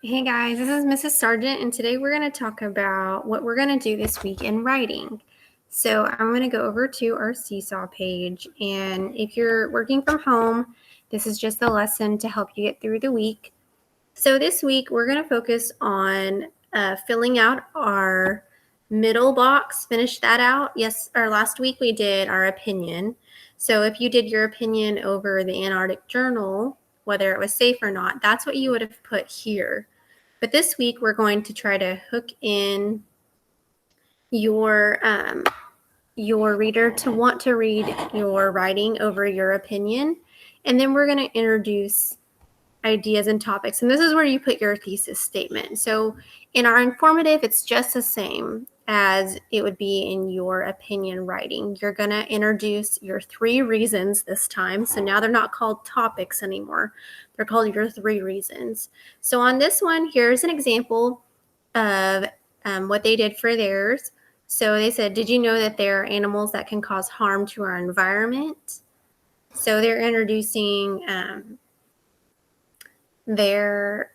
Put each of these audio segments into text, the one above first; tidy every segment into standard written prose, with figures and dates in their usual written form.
Hey guys, this is Mrs. Sargent, and today we're going to talk about what we're going to do this week in writing. So I'm going to go over to our Seesaw page, and if you're working from home, this is just a lesson to help you get through the week. So this week we're going to focus on filling out our middle box, finish that out. Yes, or last week we did our opinion. So if you did your opinion over the Antarctic Journal, whether it was safe or not, that's what you would have put here. But this week we're going to try to hook in your reader to want to read your writing over your opinion. And then we're going to introduce ideas and topics. And this is where you put your thesis statement. So in our informative, it's just the same as it would be in your opinion writing. You're going to introduce your 3 reasons this time. So now they're not called topics anymore. They're called your 3 reasons. So on this one, here's an example of what they did for theirs. So they said, did you know that there are animals that can cause harm to our environment? So they're introducing their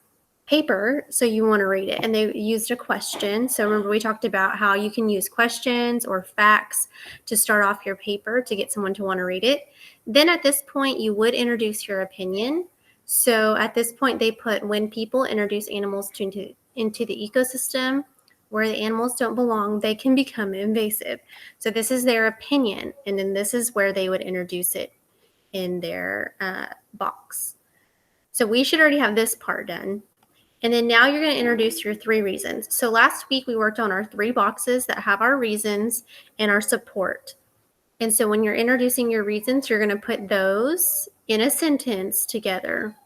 paper, so you want to read it. And they used a question. So remember we talked about how you can use questions or facts to start off your paper to get someone to want to read it. Then at this point, you would introduce your opinion. So at this point, they put when people introduce animals into the ecosystem where the animals don't belong, they can become invasive. So this is their opinion. And then this is where they would introduce it in their box. So we should already have this part done. And then now you're going to introduce your 3 reasons. So last week we worked on our 3 boxes that have our reasons and our support. And so when you're introducing your reasons, you're going to put those in a sentence together.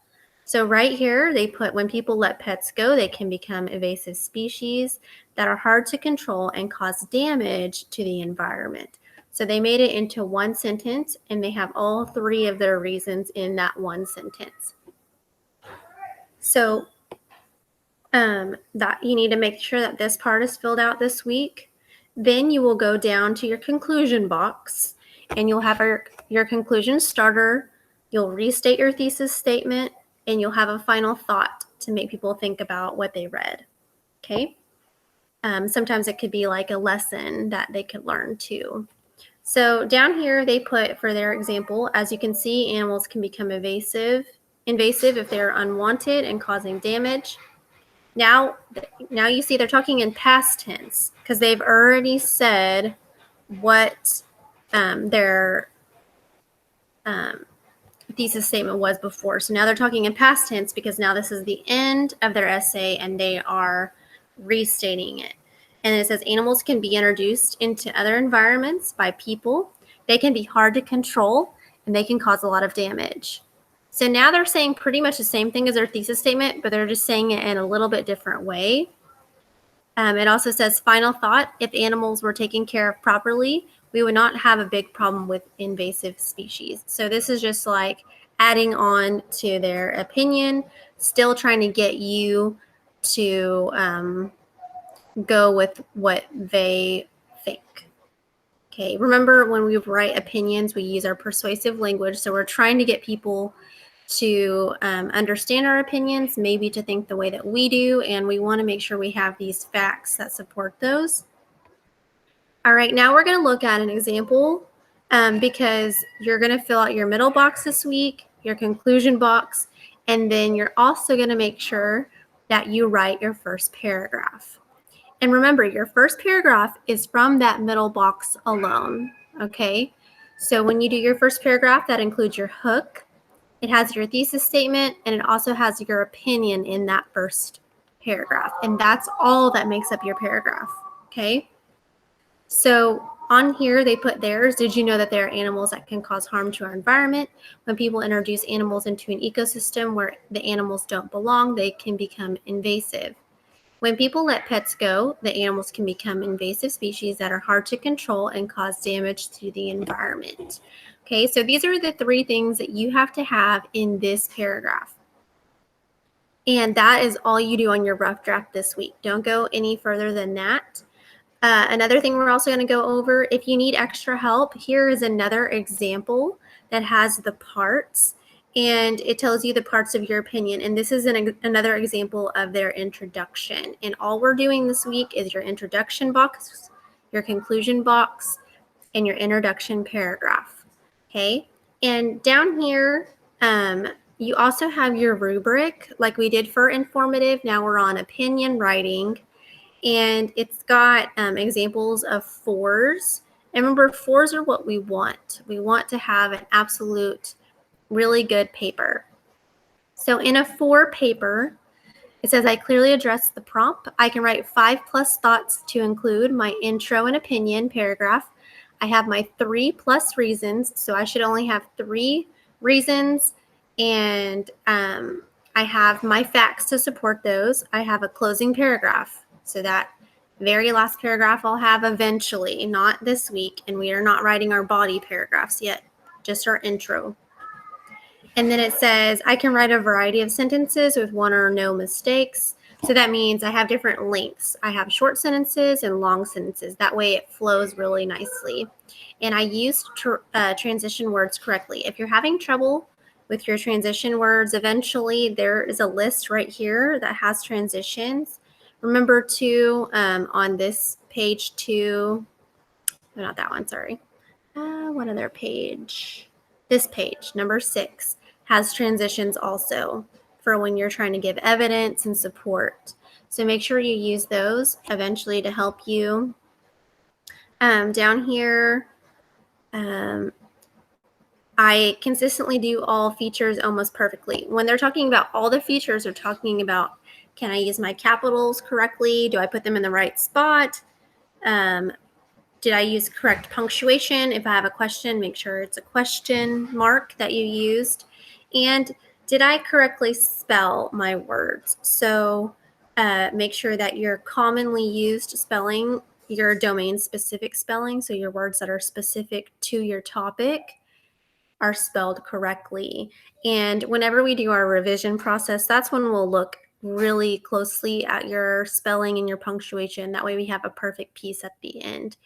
So right here, they put when people let pets go, they can become invasive species that are hard to control and cause damage to the environment. So they made it into one sentence, and they have all 3 of their reasons in that one sentence. So that you need to make sure that this part is filled out this week. Then you will go down to your conclusion box and you'll have your conclusion starter. You'll restate your thesis statement and you'll have a final thought to make people think about what they read. Okay. Sometimes it could be like a lesson that they could learn too. So down here they put, for their example, as you can see, animals can become invasive if they're unwanted and causing damage. Now you see they're talking in past tense because they've already said what their thesis statement was before. So now they're talking in past tense because now this is the end of their essay and they are restating it. And it says animals can be introduced into other environments by people. They can be hard to control and they can cause a lot of damage. So now they're saying pretty much the same thing as their thesis statement, but they're just saying it in a little bit different way. It also says, final thought, if animals were taken care of properly, we would not have a big problem with invasive species. So this is just like adding on to their opinion, still trying to get you to go with what they think. Okay, remember when we write opinions, we use our persuasive language. So we're trying to get people to understand our opinions, maybe to think the way that we do, and we want to make sure we have these facts that support those. All right, now we're going to look at an example because you're going to fill out your middle box this week, your conclusion box, and then you're also going to make sure that you write your first paragraph. And remember, your first paragraph is from that middle box alone, okay? So when you do your first paragraph, that includes your hook, it has your thesis statement, and it also has your opinion in that first paragraph. And that's all that makes up your paragraph, okay? So on here, they put theirs. Did you know that there are animals that can cause harm to our environment? When people introduce animals into an ecosystem where the animals don't belong, they can become invasive. When people let pets go, the animals can become invasive species that are hard to control and cause damage to the environment. Okay, so these are the 3 things that you have to have in this paragraph. And that is all you do on your rough draft this week. Don't go any further than that. Another thing we're also going to go over, if you need extra help, here is another example that has the parts. and it tells you the parts of your opinion. And this is another example of their introduction. And all we're doing this week is your introduction box, your conclusion box, and your introduction paragraph. Okay. And down here, you also have your rubric like we did for informative. Now we're on opinion writing, and it's got examples of fours. And remember, fours are what we want. We want to have an absolute really good paper. So in a 4 paper, it says I clearly address the prompt. I can write 5+ thoughts to include my intro and opinion paragraph. I have my 3+ reasons, so I should only have 3 reasons, and I have my facts to support those. I have a closing paragraph, so that very last paragraph I'll have eventually, not this week, and we are not writing our body paragraphs yet, just our intro. And then it says, I can write a variety of sentences with 1 or no mistakes. So that means I have different lengths. I have short sentences and long sentences. That way it flows really nicely. And I used transition words correctly. If you're having trouble with your transition words, eventually there is a list right here that has transitions. Remember to, on this page 2, no, not that one, sorry. What other page? This page, number 6, has transitions also for when you're trying to give evidence and support. So make sure you use those eventually to help you. Down here, I consistently do all features almost perfectly. When they're talking about all the features, they're talking about, can I use my capitals correctly? Do I put them in the right spot? Did I use correct punctuation? If I have a question, make sure it's a question mark that you used. And did I correctly spell my words? So make sure that your commonly used spelling, your domain-specific spelling, so your words that are specific to your topic, are spelled correctly. And whenever we do our revision process, that's when we'll look really closely at your spelling and your punctuation. That way we have a perfect piece at the end.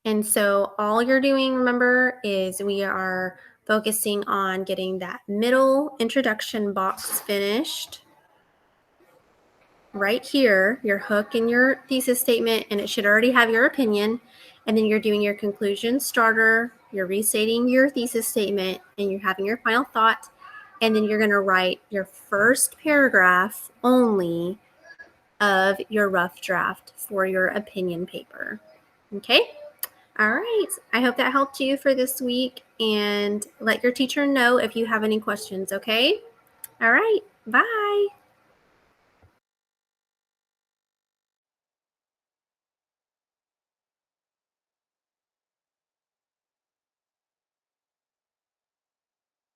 And so all you're doing, remember, is we are focusing on getting that middle introduction box finished right here, your hook and your thesis statement, and it should already have your opinion. And then you're doing your conclusion starter, you're restating your thesis statement, and you're having your final thought. And then you're going to write your first paragraph only of your rough draft for your opinion paper. Okay? All right. I hope that helped you for this week, and let your teacher know if you have any questions, okay? All right. Bye.